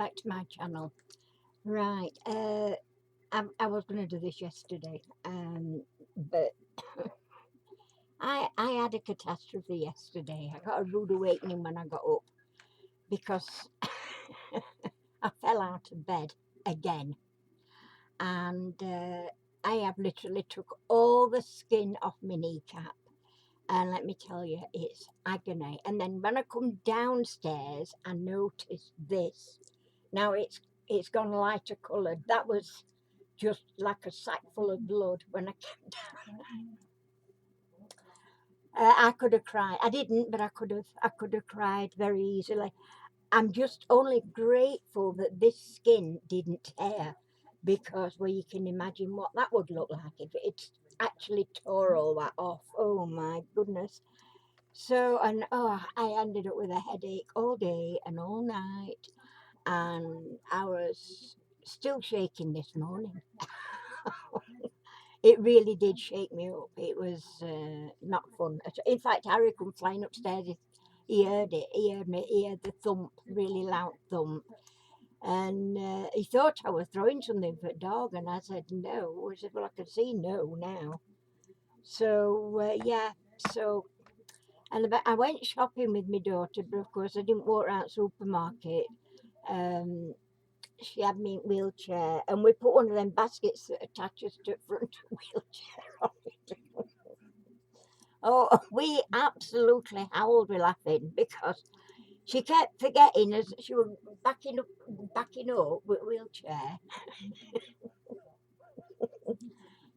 back to my channel. Right, I was going to do this yesterday, but I had a catastrophe yesterday. I got a rude awakening when I got up because I fell out of bed again, and I have literally took all the skin off my kneecap. And let me tell you, it's agony. And then when I come downstairs, I noticed this. Now it's gone lighter coloured. That was just like a sack full of blood when I came down. I could have cried. I didn't, but I could have. I could have cried very easily. I'm just only grateful that this skin didn't tear, because well, you can imagine what that would look like if it actually tore all that off. Oh my goodness. So, and oh, I ended up with a headache all day and all night, and I was still shaking this morning. It really did shake me up. It was not fun. In fact, Harry come flying upstairs. He heard it. He heard me. He heard the thump, really loud thump. And he thought I was throwing something for a dog. And I said, no. I said, well, I can see no now. So, yeah. So, and I went shopping with my daughter, but of course I didn't walk around the supermarket. She had me in wheelchair, and we put one of them baskets that attaches to the front wheelchair on it. Oh, we absolutely howled with laughing because she kept forgetting as she was backing up with a wheelchair.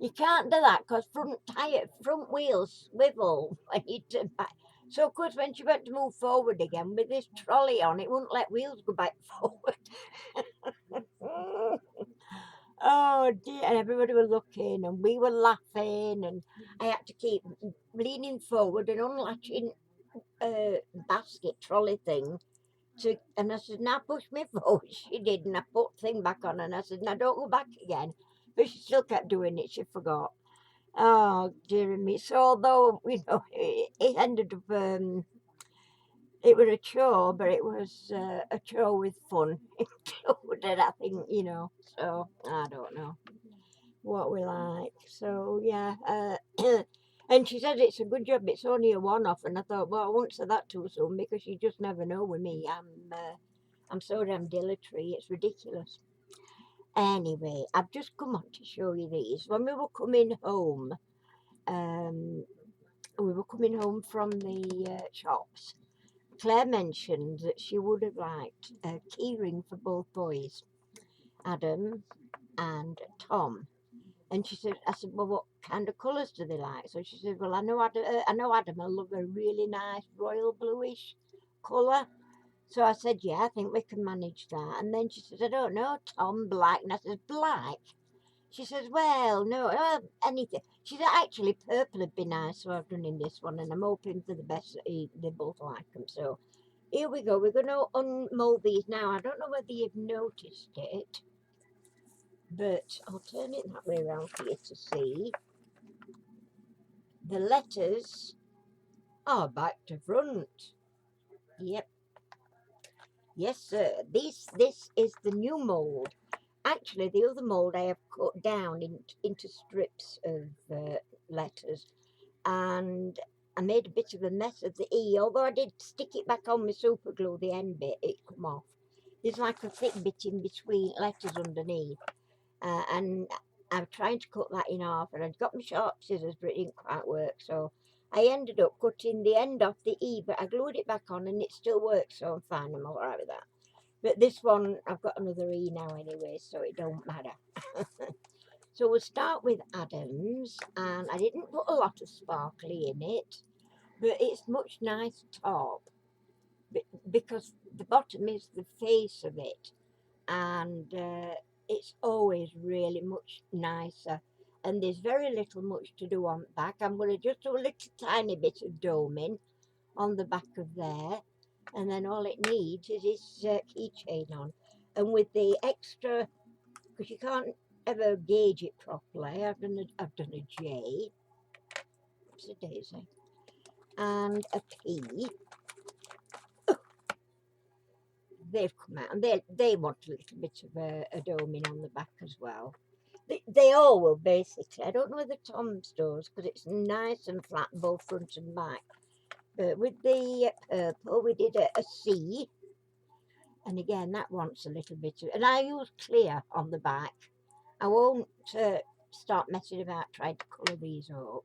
You can't do that because front wheels swivel when you turn back. So, of course, when she went to move forward again with this trolley on, it wouldn't let wheels go back forward. Oh dear, and everybody was looking and we were laughing, and I had to keep leaning forward and unlatching a basket trolley thing and I said, now push me forward. She did, and I put the thing back on, and I said, now don't go back again. But she still kept doing it, she forgot. Oh dear me. So although, it ended up it was a chore, but it was a chore with fun included, I think, so I don't know what we like. So yeah, and she said it's a good job. It's only a one-off, and I thought, well, I won't say that too soon because you just never know with me. I'm so damn dilatory. It's ridiculous. Anyway, I've just come on to show you these. When we were coming home, um, from the shops. Claire mentioned that she would have liked a keyring for both boys, Adam and Tom. And she said, I said, well, what kind of colours do they like? So she said, well, I know Adam will love a really nice royal bluish colour. So I said, yeah, I think we can manage that. And then she said, I don't know, Tom, black. And I said, black? She says, well, no, anything. She said, actually, purple would be nice, so I've done in this one, and I'm hoping for the best that they both like them. So here we go. We're going to unmold these now. I don't know whether you've noticed it, but I'll turn it that way around for you to see. The letters are back to front. Yep. Yes, sir. This is the new mould. Actually, the other mould I have cut down into strips of letters, and I made a bit of a mess of the E, although I did stick it back on with super glue, the end bit, it come off. There's like a thick bit in between letters underneath, and I'm trying to cut that in half, and I'd got my sharp scissors, but it didn't quite work, so I ended up cutting the end off the E, but I glued it back on and it still works, so I'm fine, I'm alright with that. But this one, I've got another E now anyway, so it don't matter. So we'll start with Adams, and I didn't put a lot of sparkly in it, but it's much nice top, because the bottom is the face of it, and it's always really much nicer, and there's very little much to do on the back. I'm going to just do a little tiny bit of doming on the back of there, and then all it needs is this keychain on. And with the extra, because you can't ever gauge it properly, I've done a J, it's a daisy, and a P, they've come out, and they want a little bit of a doming on the back as well. They all will, basically. I don't know whether Tom's does, because it's nice and flat both front and back. But with the purple, we did a C, and again that wants a little bit of, and I use clear on the back. I won't start messing about trying to colour these up.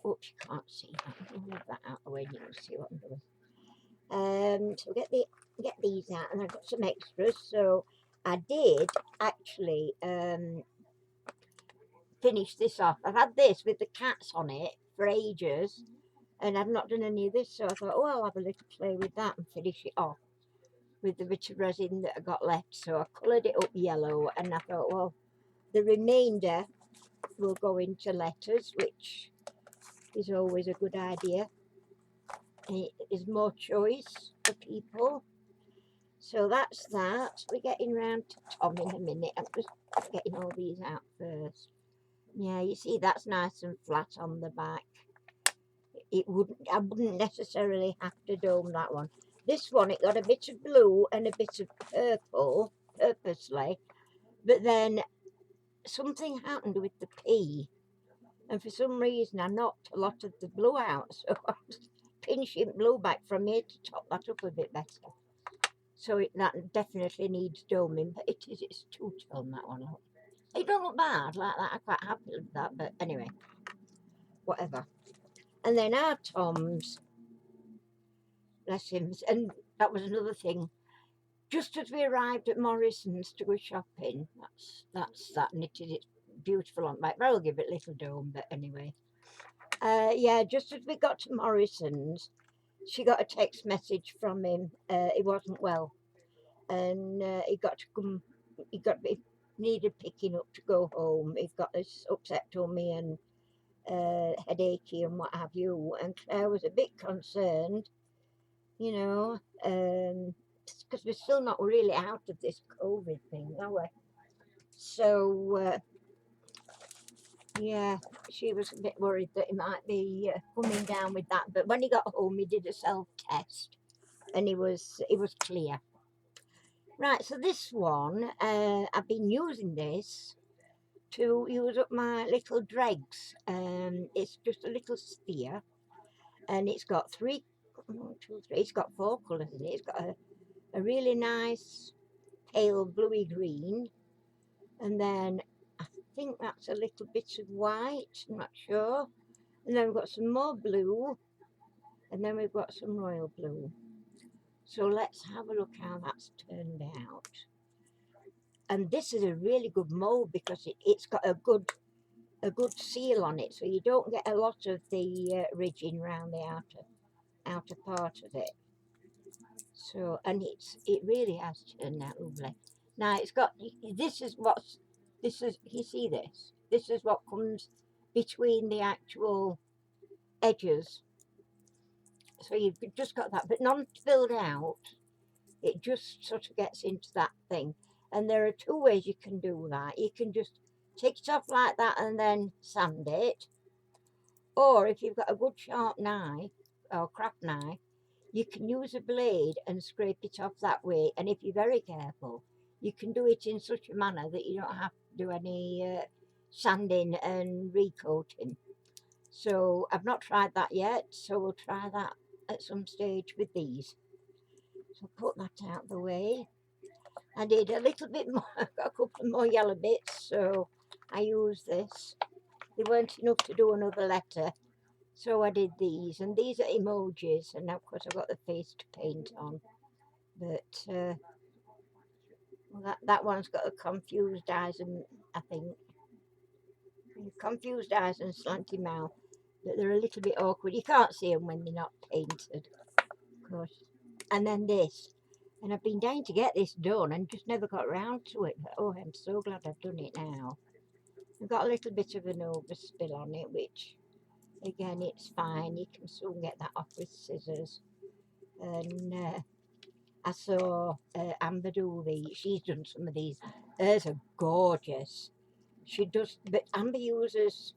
Oops, you can't see that. I'll move that out of the way, you can see what I'm doing. So get these out, and I've got some extras. So I did actually finish this off. I've had this with the cats on it for ages, and I've not done any of this, so I thought, oh, I'll have a little play with that and finish it off with the bit of resin that I got left. So I coloured it up yellow, and I thought, well, the remainder will go into letters, which is always a good idea. And it is more choice for people. So that's that. We're getting round to Tom in a minute. I'm just getting all these out first. Yeah, you see that's nice and flat on the back. I wouldn't necessarily have to dome that one. This one, it got a bit of blue and a bit of purple, purposely, but then something happened with the P, and for some reason I knocked a lot of the blue out, so I was pinching blue back from here to top that up a bit better. So that definitely needs doming, but it's two-tone, that one. Look. It don't look bad like that. I'm quite happy with that, but anyway, whatever. And then our Tom's, bless him, and that was another thing. Just as we arrived at Morrison's to go shopping, that's that knitted. It's beautiful on back, but I'll give it a little dome. But anyway, yeah, just as we got to Morrison's, she got a text message from him. He wasn't well, and he got to come. He needed picking up to go home. He's got this upset tummy and headachy and what have you. And Claire was a bit concerned, you know, because we're still not really out of this COVID thing, are we? So, yeah, she was a bit worried that he might be coming down with that. But when he got home, he did a self-test, and he was clear. Right, so this one, I've been using this to use up my little dregs. It's just a little sphere, and it's got it's got 4 colours in it. It's got a really nice pale bluey green, and then I think that's a little bit of white, I'm not sure, and then we've got some more blue, and then we've got some royal blue. So let's have a look how that's turned out. And this is a really good mould because it's got a good seal on it, so you don't get a lot of the ridging around the outer part of it. So, and it really has turned out lovely. Now it's got, you see this? This is what comes between the actual edges. So you've just got that, but not filled out. It just sort of gets into that thing. And there are 2 ways you can do that. You can just take it off like that and then sand it. Or if you've got a good sharp knife or craft knife, you can use a blade and scrape it off that way. And if you're very careful, you can do it in such a manner that you don't have to do any sanding and recoating. So I've not tried that yet, so we'll try that at some stage with these. So put that out the way. I did a little bit more, I've got a couple more yellow bits, so I used this. They weren't enough to do another letter, so I did these, and these are emojis, and of course I've got the face to paint on. But that one's got a confused eyes, and I think confused eyes and slanty mouth. But they're a little bit awkward. You can't see them when they're not painted, of course. And then this. And I've been dying to get this done and just never got around to it. But, oh, I'm so glad I've done it now. I've got a little bit of an overspill on it, which, again, it's fine. You can soon get that off with scissors. And I saw Amber do these. She's done some of these. Hers are gorgeous. She does, but Amber uses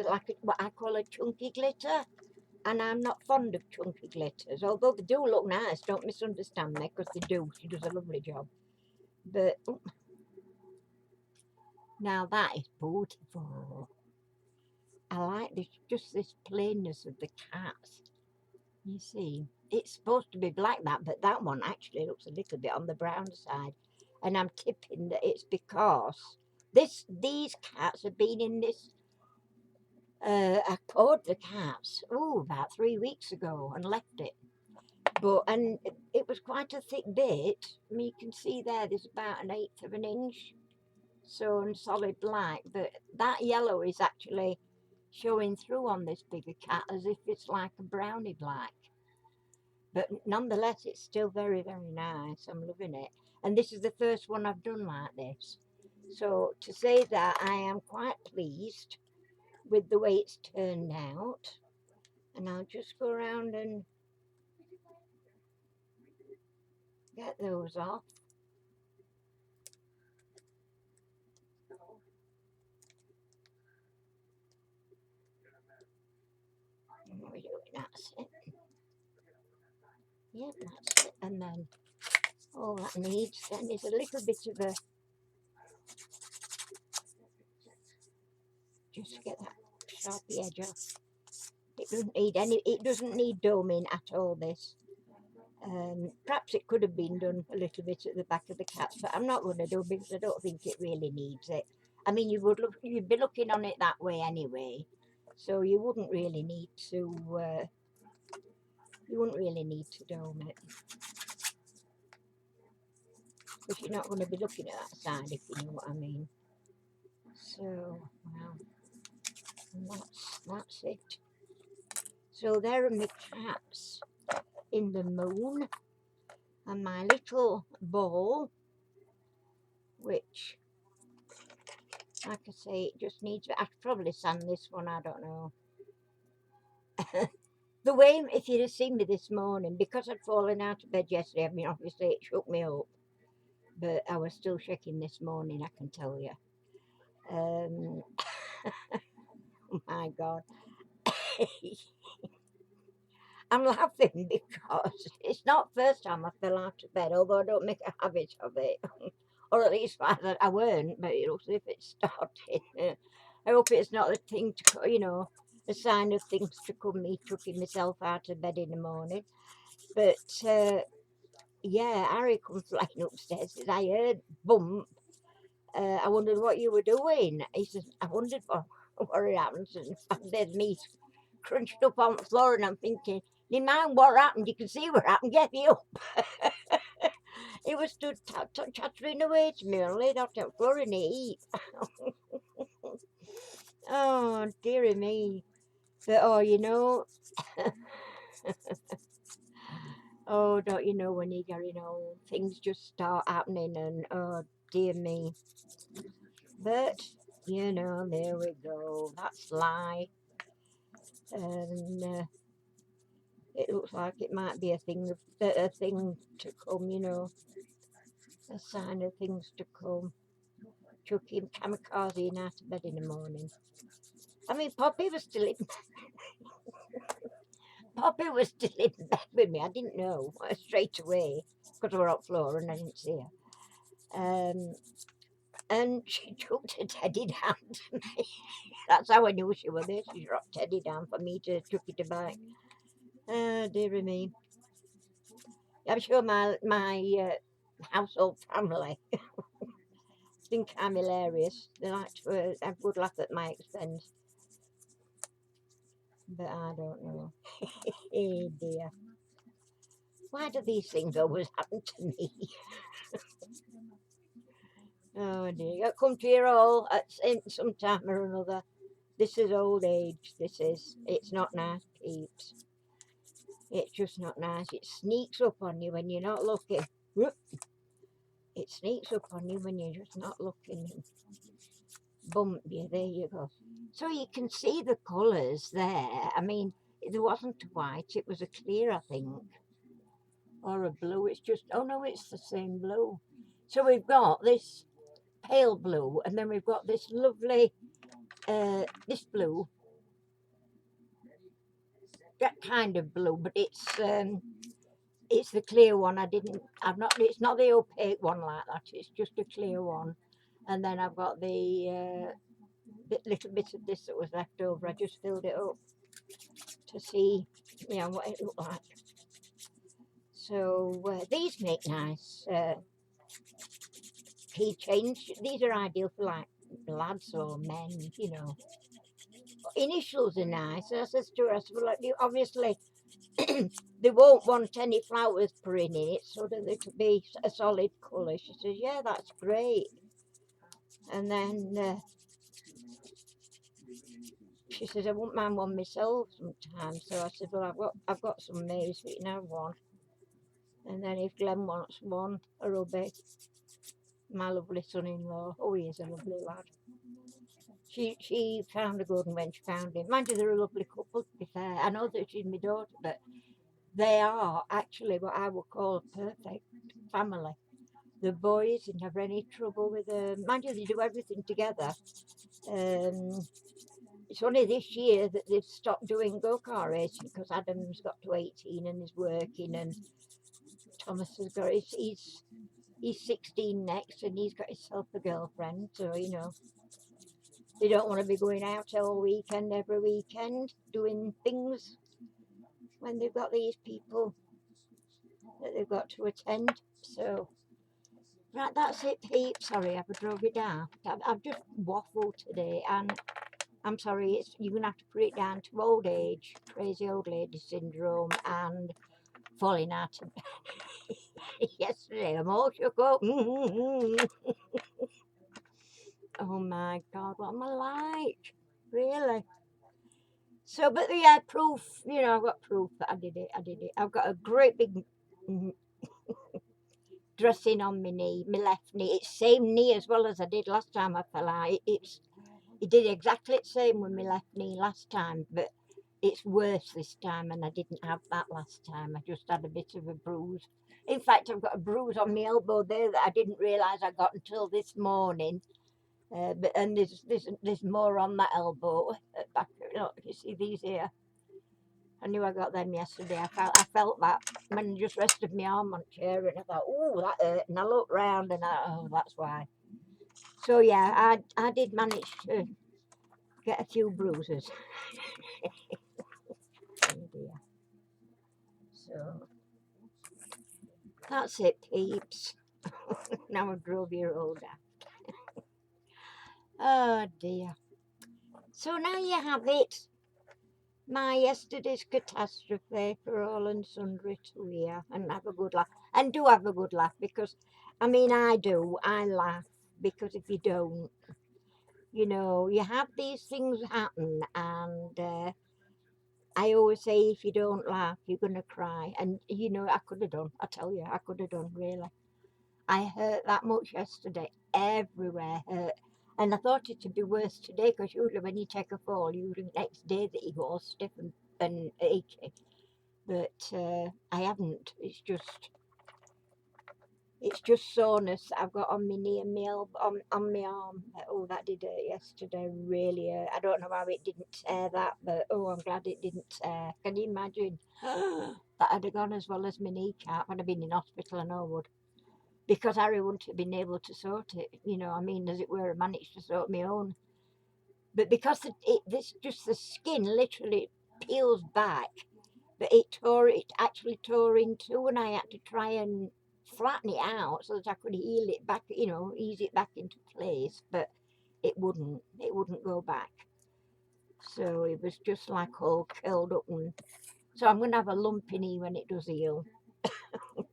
like what I call a chunky glitter. and I'm not fond of chunky glitters, although they do look nice, don't misunderstand me, because they do. She does a lovely job. But now that is beautiful. I like this, just this plainness of the cats. You see, it's supposed to be black, but that one actually looks a little bit on the brown side. And I'm tipping that it's because these cats have been in this. I poured the cats about 3 weeks ago and left it. And it was quite a thick bit. I mean, you can see there's about 1/8 of an inch, so in solid black. But that yellow is actually showing through on this bigger cat as if it's like a brownie black. But nonetheless, it's still very, very nice. I'm loving it. And this is the first one I've done like this. So to say that, I am quite pleased with the way it's turned out. And I'll just go around and get those off. That's it. Yep, that's it. And then all that needs then is a little bit of a, just get that sharpie edge off. It doesn't need doming at all, this. Perhaps it could have been done a little bit at the back of the cats, but I'm not going to do, because I don't think it really needs it. I mean, you'd be looking on it that way anyway, so you wouldn't really need to dome it, because you're not going to be looking at that side, if you know what I mean. So, wow, and that's it. So there are my cats in the moon, and my little ball, which, like I say, it just needs, I could probably sand this one, I don't know. The way, if you'd have seen me this morning, because I'd fallen out of bed yesterday, I mean, obviously it shook me up, but I was still shaking this morning, I can tell you. Oh my God. I'm laughing because it's not the first time I fell out of bed, although I don't make a habit of it. Or at least I weren't, but it looks as if it's starting. I hope it's not a thing to, a sign of things to come, me chucking myself out of bed in the morning. But yeah, Harry comes flying upstairs, says, I heard bump. I wondered what you were doing. He says, I wondered what happened. And there's me crunched up on the floor, and I'm thinking, you mind what happened? You can see what happened, get me up. He was stood chattering away to me and laid out on the floor in the heat. Oh, dearie me. But, oh, don't you know, when you're getting old, things just start happening, and oh, dear me. But, there we go. That's life. And it looks like it might be a thing to come, a sign of things to come. Chucking kamikaze out of bed in the morning. I mean, Poppy was still in Poppy was still in bed with me. I didn't know straight away, because we were on the floor and I didn't see her. And she chucked her teddy down to me. That's how I knew she was there. She dropped teddy down for me to chuck it back. Dear me. I'm sure my household family think I'm hilarious. They like to have a good laugh at my expense. But I don't know. Oh dear. Why do these things always happen to me? Oh dear. You come to your all at some time or another. This is old age. It's not nice, peeps. It's just not nice. It sneaks up on you when you're not looking. It sneaks up on you when you're just not looking. Bump you. There you go. So you can see the colours there. I mean, there wasn't a white. It was a clear, I think. Or a blue. It's just, oh no, it's the same blue. So we've got this pale blue, and then we've got this lovely, this blue. that kind of blue, but it's the clear one. It's not the opaque one like that. It's just a clear one. And then I've got the little bit of this that was left over. I just filled it up to see, what it looked like. So these make nice keychains. These are ideal for like lads or men. Initials are nice. And I said to her, I said, well, obviously they won't want any flowers putting in it, so that it could be a solid colour. She says, yeah, that's great. And then she says, I wouldn't mind one myself sometimes. So I said, well, I've got some made, so you can have one. And then if Glenn wants one, a rubby, my lovely son-in-law, oh, he is a lovely lad. She found a good one when she found him. Mind you, they're a lovely couple, to be fair. I know that she's my daughter, but they are actually what I would call a perfect family. The boys didn't have any trouble with them. Mind you, they do everything together. It's only this year that they've stopped doing go-kart racing because Adam's got to 18 and is working, and Thomas has got he's 16 next, and he's got himself a girlfriend. So they don't want to be going out all weekend, every weekend, doing things when they've got these people that they've got to attend. So, right, that's it, peeps. Sorry, I've drove you down. I've just waffled today, and I'm sorry, you're going to have to put it down to old age, crazy old lady syndrome, and falling out of bed. Yesterday, I'm all shook up. Oh my God, what am I like? Really? So, but yeah, proof, I've got proof that I did it. I've got a great big dressing on my knee, my left knee. It's same knee as well as I did last time I fell out. It did exactly the same with my left knee last time, but it's worse this time, and I didn't have that last time. I just had a bit of a bruise. In fact, I've got a bruise on my elbow there that I didn't realise I got until this morning. And there's more on that elbow. Back, you see these here. I knew I got them yesterday. I felt that when I just rested my arm on the chair, and I thought, oh, that hurt. And I looked round, and that's why. So yeah, I did manage to get a few bruises. Oh dear. So that's it, peeps. Now I drove you older. Oh dear. So now you have it. My yesterday's catastrophe for all and sundry to hear and have a good laugh. And do have a good laugh, because, I do. I laugh, because if you don't, you have these things happen, and I always say, if you don't laugh, you're going to cry. And, I could have done. I tell you, I could have done, really. I hurt that much yesterday. Everywhere hurt. And I thought it would be worse today, because usually when you take a fall, usually the next day that you go stiff and achy. But I haven't. It's just soreness that I've got on my knee and on my arm. Oh, that did hurt yesterday, really hurt. I don't know how it didn't tear that, but I'm glad it didn't tear. Can you imagine? That had gone as well as my kneecap. I'd have been in hospital, I know I would. Because Harry wouldn't have been able to sort it, as it were, I managed to sort my own. But because the skin literally peels back, but it actually tore in two, and I had to try and flatten it out so that I could heal it back, ease it back into place, but it wouldn't go back. So it was just like all curled up, and so I'm going to have a lumpy knee when it does heal.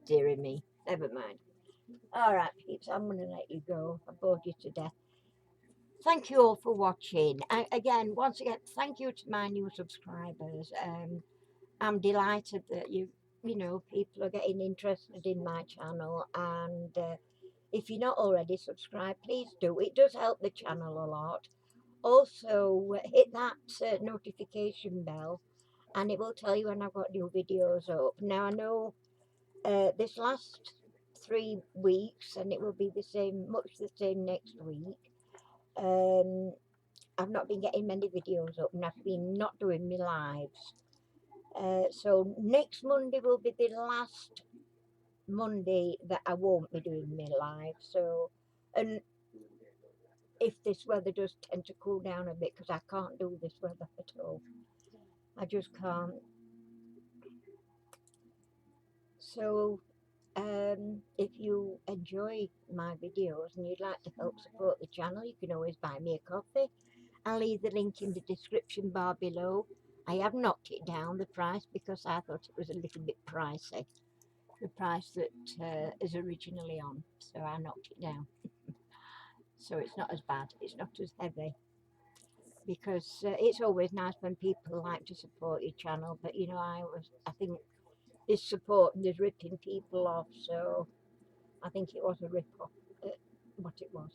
Dear me, never mind. All right, peeps, I'm going to let you go. I bored you to death. Thank you all for watching. Once again, thank you to my new subscribers. I'm delighted that people are getting interested in my channel, and if you're not already subscribed, please do. It does help the channel a lot. Also, hit that notification bell, and it will tell you when I've got new videos up. Now, I know this last 3 weeks, and it will be much the same next week, I've not been getting many videos up, and I've been not doing my lives. So next Monday will be the last Monday that I won't be doing my live. So, and if this weather does tend to cool down a bit, because I can't do this weather at all, I just can't. So, if you enjoy my videos and you'd like to help support the channel, you can always buy me a coffee. I'll leave the link in the description bar below. I have knocked it down the price because I thought it was a little bit pricey, the price that is originally on, so I knocked it down. So it's not as bad, it's not as heavy, because it's always nice when people like to support your channel, but you know, I think this support is ripping people off, so I think it was a rip off, what it was.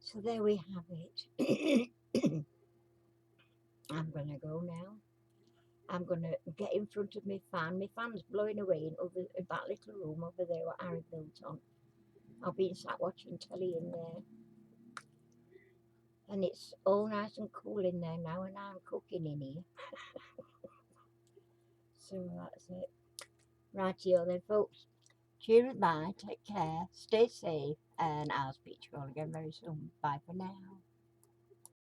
So there we have it. I'm gonna go now. I'm gonna get in front of my fan. My fan's blowing away in that little room over there what Harry built on. I've been sat watching telly in there, and it's all nice and cool in there now, and I'm cooking in here. So that's it. Rightio then, folks. Cheers, bye, take care, stay safe, and I'll speak to you all again very soon. Bye for now.